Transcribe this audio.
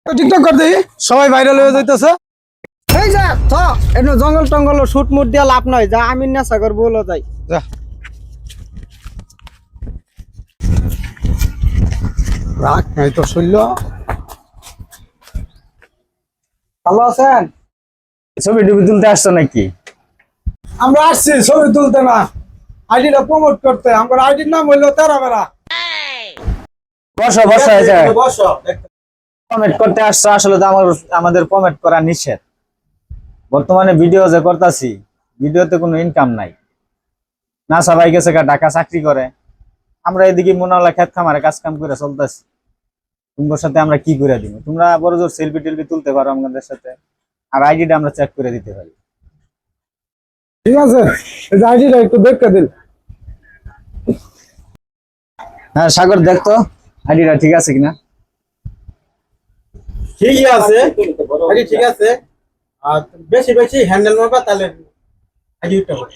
TikTok কর দেই সবাই ভাইরাল হয়ে যাইতেছে। এই যা থ এনো জঙ্গল টঙ্গল শুট মুট দিয়া লাভ নাই, যা আমি নেশা করব বলো যাই যা রাখ নাই তো শৈল। ভালো আছেন? ছবি টবি তুলতে আসছো নাকি? আমরা আসছি ছবি তুলতে না, আইডিটা প্রমোট করতে। আমার আইডির নাম হইলো তেরা বেড়া। বসো বসো, এই যে বসো। কমেন্ট করতে আসছো, আসলে তো আমাদের কমেন্ট করা নিষেধ। বর্তমানে ভিডিও যে করতেছি, ভিডিওতে কোনো ইনকাম নাই। না সবাই গেছে ঢাকা চাকরি করে, আমরা এদিকে মনে খেত খামারে কাজ কাম করে চলতেছি। তোমার সাথে আমরা কি করে দিব? তোমরা বড় জোর সেলফি টেলফি তুলতে পারো আমাদের সাথে, আর আইডিটা আমরা চেক করে দিতে পারি। ঠিক আছে, এই যে আইডিটা একটু দেখতে দিন। হ্যাঁ সাগর, দেখতো আইডিটা ঠিক আছে কিনা। ঠিকই আছে, আইডি ঠিক আছে। আর বেশি বেশি হ্যান্ডেল মারবা তাহলে আইডি উঠতে পারে।